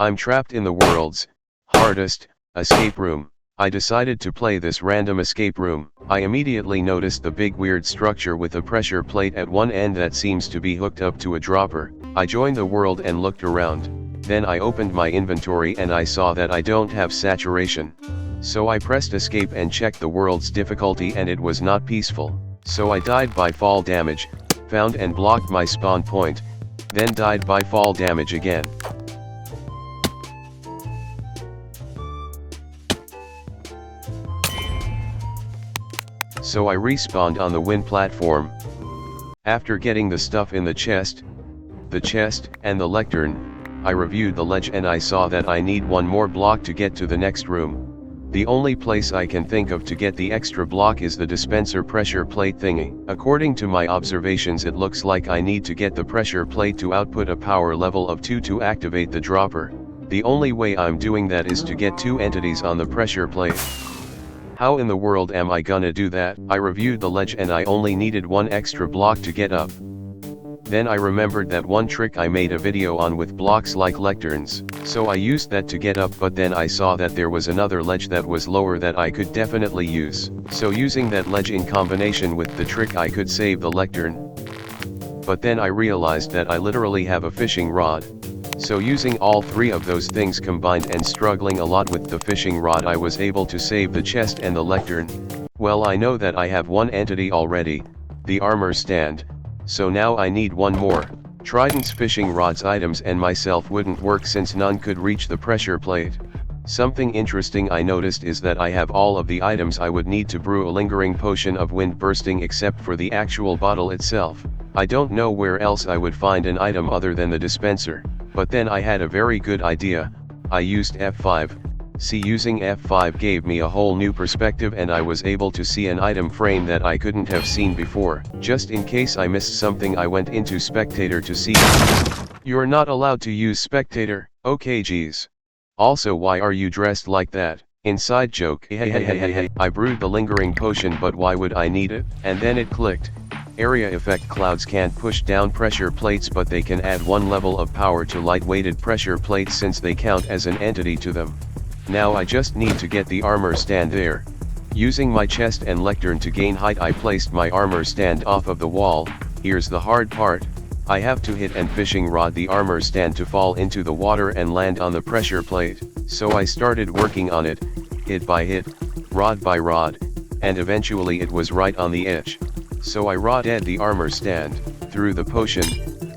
I'm trapped in the world's hardest escape room. I decided to play this random escape room. I immediately noticed the big weird structure with a pressure plate at one end that seems to be hooked up to a dropper. I joined the world and looked around. Then I opened my inventory and I saw that I don't have saturation. So I pressed escape and checked the world's difficulty and it was not peaceful. So I died by fall damage, found and blocked my spawn point, then died by fall damage again. So I respawned on the win platform. After getting the stuff in the chest, and the lectern, I reviewed the ledge and I saw that I need one more block to get to the next room. The only place I can think of to get the extra block is the dispenser pressure plate thingy. According to my observations, it looks like I need to get the pressure plate to output a power level of 2 to activate the dropper. The only way I'm doing that is to get 2 entities on the pressure plate. How in the world am I gonna do that? I reviewed the ledge and I only needed 1 extra block to get up. Then I remembered that one trick I made a video on with blocks like lecterns, so I used that to get up, but then I saw that there was another ledge that was lower that I could definitely use. So using that ledge in combination with the trick I could save the lectern. But then I realized that I literally have a fishing rod. So using all 3 of those things combined and struggling a lot with the fishing rod, I was able to save the chest and the lectern. Well, I know that I have 1 entity already, the armor stand, so now I need 1 more. Trident's fishing rod's items and myself wouldn't work since none could reach the pressure plate. Something interesting I noticed is that I have all of the items I would need to brew a lingering potion of wind bursting except for the actual bottle itself. I don't know where else I would find an item other than the dispenser. But then I had a very good idea. I used F5. See, using F5 gave me a whole new perspective and I was able to see an item frame that I couldn't have seen before. Just in case I missed something, I went into spectator to see. You're not allowed to use spectator. Okay, geez. Also, why are you dressed like that? Inside joke. I brewed the lingering potion, but why would I need it? And then it clicked. Area effect clouds can't push down pressure plates, but they can add 1 level of power to light-weighted pressure plates since they count as an entity to them. Now I just need to get the armor stand there. Using my chest and lectern to gain height, I placed my armor stand off of the wall. Here's the hard part. I have to hit and fishing rod the armor stand to fall into the water and land on the pressure plate. So I started working on it, hit by hit, rod by rod, and eventually it was right on the edge. So I rodded the armor stand, threw the potion,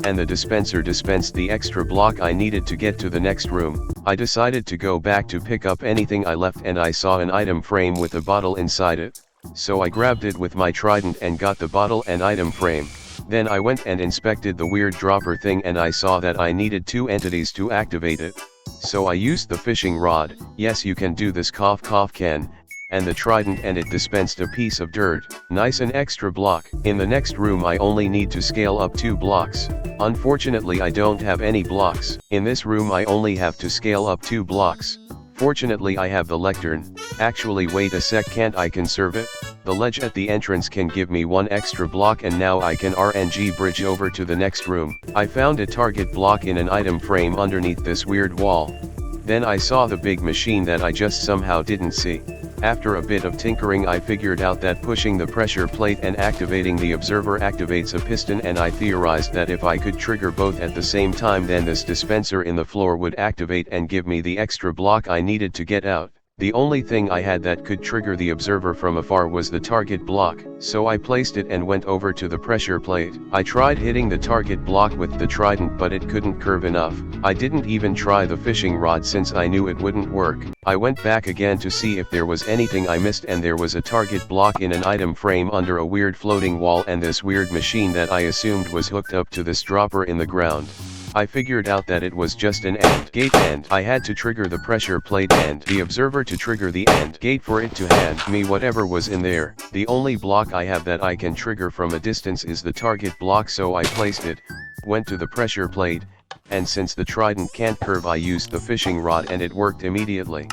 and the dispenser dispensed the extra block I needed to get to the next room. I decided to go back to pick up anything I left and I saw an item frame with a bottle inside it. So I grabbed it with my trident and got the bottle and item frame. Then I went and inspected the weird dropper thing and I saw that I needed 2 entities to activate it. So I used the fishing rod, yes you can do this, cough cough can, and the trident, and it dispensed a piece of dirt. Nice, an extra block. In the next room I only need to scale up 2 blocks. Unfortunately I don't have any blocks. In this room I only have to scale up 2 blocks. Fortunately I have the lectern. Actually wait a sec, can't I conserve it? The ledge at the entrance can give me 1 extra block and now I can RNG bridge over to the next room. I found a target block in an item frame underneath this weird wall. Then I saw the big machine that I just somehow didn't see. After a bit of tinkering I figured out that pushing the pressure plate and activating the observer activates a piston, and I theorized that if I could trigger both at the same time then this dispenser in the floor would activate and give me the extra block I needed to get out. The only thing I had that could trigger the observer from afar was the target block, so I placed it and went over to the pressure plate. I tried hitting the target block with the trident but it couldn't curve enough. I didn't even try the fishing rod since I knew it wouldn't work. I went back again to see if there was anything I missed, and there was a target block in an item frame under a weird floating wall and this weird machine that I assumed was hooked up to this dropper in the ground. I figured out that it was just an AND gate, and I had to trigger the pressure plate and the observer to trigger the AND gate for it to hand me whatever was in there. The only block I have that I can trigger from a distance is the target block, so I placed it, went to the pressure plate, and since the trident can't curve I used the fishing rod and it worked immediately.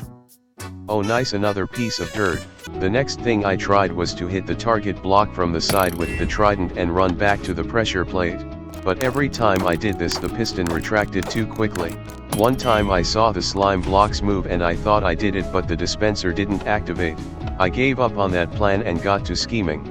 Oh nice, another piece of dirt. The next thing I tried was to hit the target block from the side with the trident and run back to the pressure plate. But every time I did this the piston retracted too quickly. One time I saw the slime blocks move and I thought I did it, but the dispenser didn't activate. I gave up on that plan and got to scheming.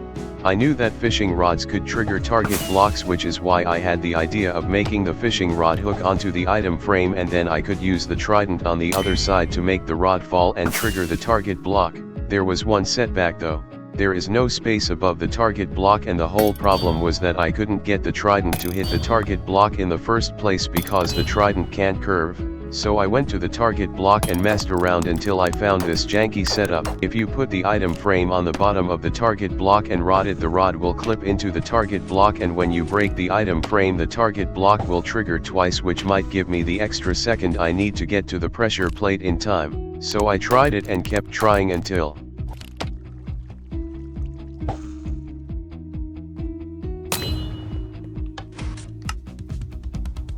I knew that fishing rods could trigger target blocks, which is why I had the idea of making the fishing rod hook onto the item frame, and then I could use the trident on the other side to make the rod fall and trigger the target block. There was one setback though. There is no space above the target block, and the whole problem was that I couldn't get the trident to hit the target block in the first place because the trident can't curve. So I went to the target block and messed around until I found this janky setup. If you put the item frame on the bottom of the target block and rod it, the rod will clip into the target block, and when you break the item frame the target block will trigger twice, which might give me the extra second I need to get to the pressure plate in time. So I tried it and kept trying until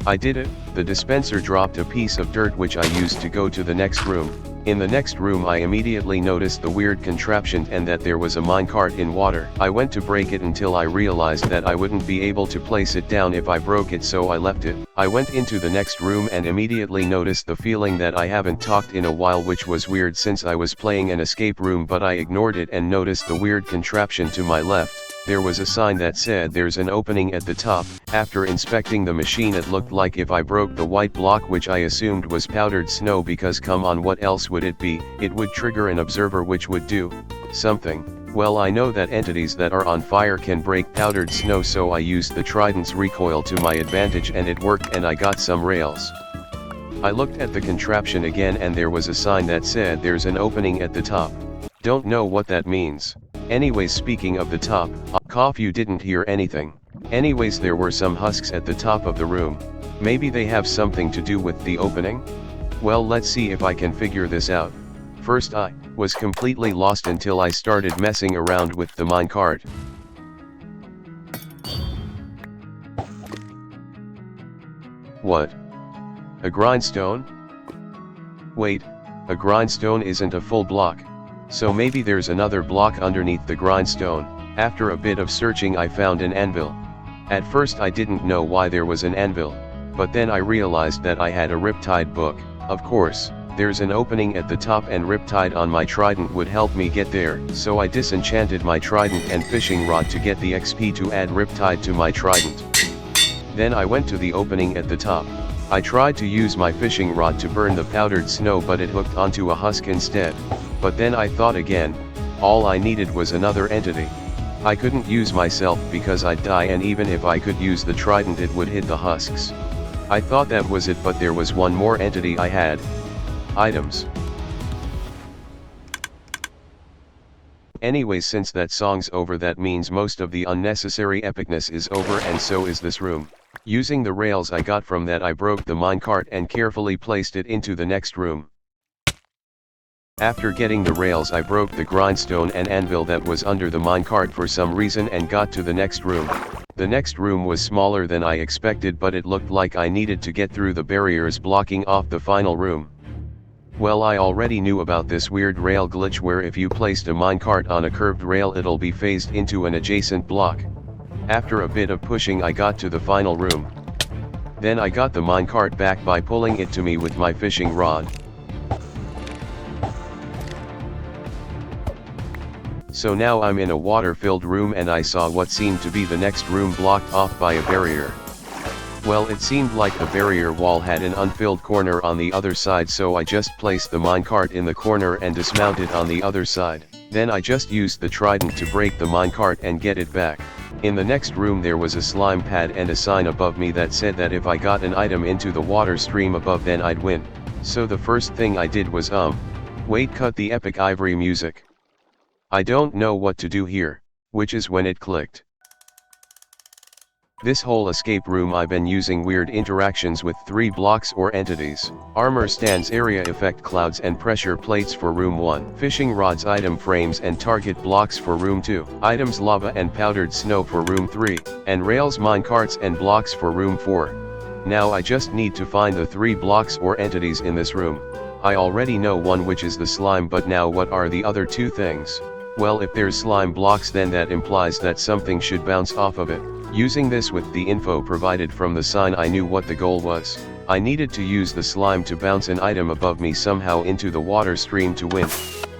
I did it. The dispenser dropped a piece of dirt which I used to go to the next room. In the next room I immediately noticed the weird contraption and that there was a minecart in water. I went to break it until I realized that I wouldn't be able to place it down if I broke it, so I left it. I went into the next room and immediately noticed the feeling that I haven't talked in a while, which was weird since I was playing an escape room, but I ignored it and noticed the weird contraption to my left. There was a sign that said there's an opening at the top. After inspecting the machine it looked like if I broke the white block, which I assumed was powdered snow because come on, what else would it be? It would trigger an observer which would do something. Well, I know that entities that are on fire can break powdered snow, so I used the trident's recoil to my advantage and it worked, and I got some rails. I looked at the contraption again and there was a sign that said there's an opening at the top. Don't know what that means. Anyways, speaking of the top, cough, you didn't hear anything. Anyways, there were some husks at the top of the room. Maybe they have something to do with the opening? Well, let's see if I can figure this out. First, I was completely lost until I started messing around with the minecart. What? A grindstone? Wait, a grindstone isn't a full block. So maybe there's another block underneath the grindstone. After a bit of searching I found an anvil. At first I didn't know why there was an anvil, but then I realized that I had a riptide book. Of course, there's an opening at the top and riptide on my trident would help me get there, so I disenchanted my trident and fishing rod to get the XP to add riptide to my trident. Then I went to the opening at the top. I tried to use my fishing rod to burn the powdered snow, but it hooked onto a husk instead. But then I thought again, all I needed was another entity. I couldn't use myself because I'd die, and even if I could use the trident it would hit the husks. I thought that was it, but there was one more entity I had. Items. Anyways, since that song's over, that means most of the unnecessary epicness is over, and so is this room. Using the rails I got from that I broke the minecart and carefully placed it into the next room. After getting the rails I broke the grindstone and anvil that was under the minecart for some reason and got to the next room. The next room was smaller than I expected, but it looked like I needed to get through the barriers blocking off the final room. Well, I already knew about this weird rail glitch where if you placed a minecart on a curved rail it'll be phased into an adjacent block. After a bit of pushing I got to the final room. Then I got the minecart back by pulling it to me with my fishing rod. So now I'm in a water-filled room and I saw what seemed to be the next room blocked off by a barrier. Well, it seemed like the barrier wall had an unfilled corner on the other side, so I just placed the minecart in the corner and dismounted on the other side. Then I just used the trident to break the minecart and get it back. In the next room there was a slime pad and a sign above me that said that if I got an item into the water stream above then I'd win. So the first thing I did was wait, cut the epic ivory music. I don't know what to do here, which is when it clicked. This whole escape room I've been using weird interactions with 3 blocks or entities. Armor stands, area effect clouds and pressure plates for room 1. Fishing rods, item frames and target blocks for room 2. Items, lava and powdered snow for room 3. And rails, minecarts and blocks for room 4. Now I just need to find the 3 blocks or entities in this room. I already know one, which is the slime, but now what are the other 2 things? Well, if there's slime blocks then that implies that something should bounce off of it. Using this with the info provided from the sign I knew what the goal was. I needed to use the slime to bounce an item above me somehow into the water stream to win.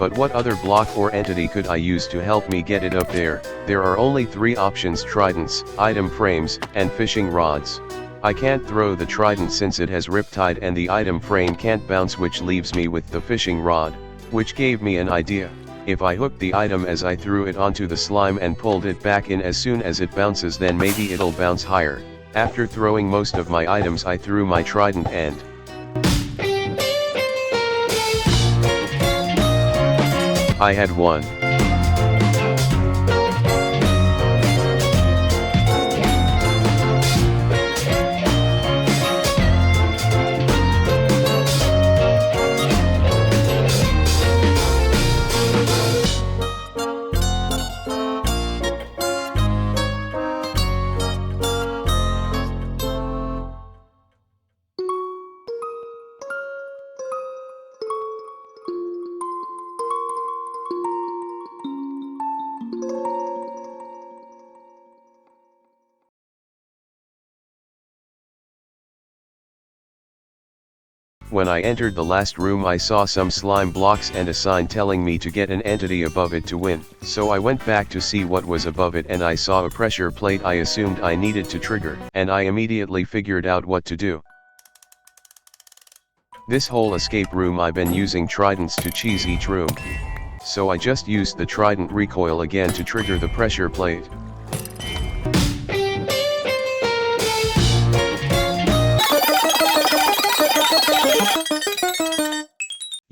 But what other block or entity could I use to help me get it up there? There are only 3 options: tridents, item frames, and fishing rods. I can't throw the trident since it has riptide, and the item frame can't bounce, which leaves me with the fishing rod, which gave me an idea. If I hooked the item as I threw it onto the slime and pulled it back in as soon as it bounces, then maybe it'll bounce higher. After throwing most of my items, I threw my trident and I had one. When I entered the last room, I saw some slime blocks and a sign telling me to get an entity above it to win. So I went back to see what was above it, and I saw a pressure plate I assumed I needed to trigger, and I immediately figured out what to do. This whole escape room I've been using tridents to cheese each room. So I just used the trident recoil again to trigger the pressure plate.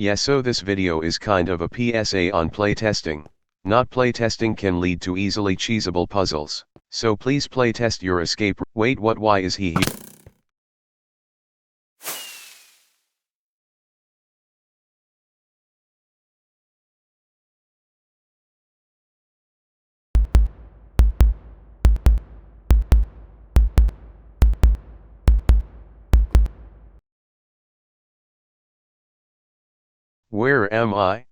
Yeah, so this video is kind of a PSA on playtesting. Not playtesting can lead to easily cheesable puzzles. So please playtest your escape. Wait, what? Why is he here? Where am I?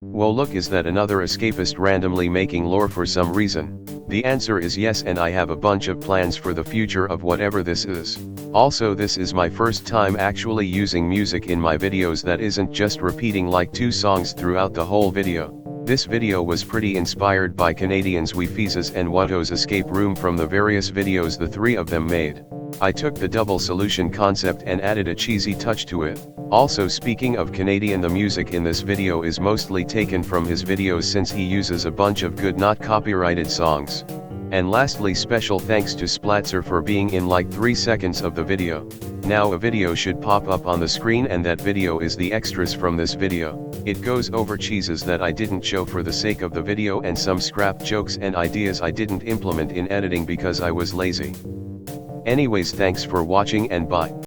Well, look, is that another escapist randomly making lore for some reason? The answer is yes, and I have a bunch of plans for the future of whatever this is. Also, this is my first time actually using music in my videos that isn't just repeating like 2 songs throughout the whole video. This video was pretty inspired by Kenadian's Wifies and Watto's escape room from the various videos the 3 of them made. I took the double solution concept and added a cheesy touch to it. Also, speaking of Kenadian, the music in this video is mostly taken from his videos since he uses a bunch of good not copyrighted songs. And lastly, special thanks to Splatzer for being in like 3 seconds of the video. Now a video should pop up on the screen, and that video is the extras from this video. It goes over cheeses that I didn't show for the sake of the video, and some scrap jokes and ideas I didn't implement in editing because I was lazy. Anyways, thanks for watching and bye.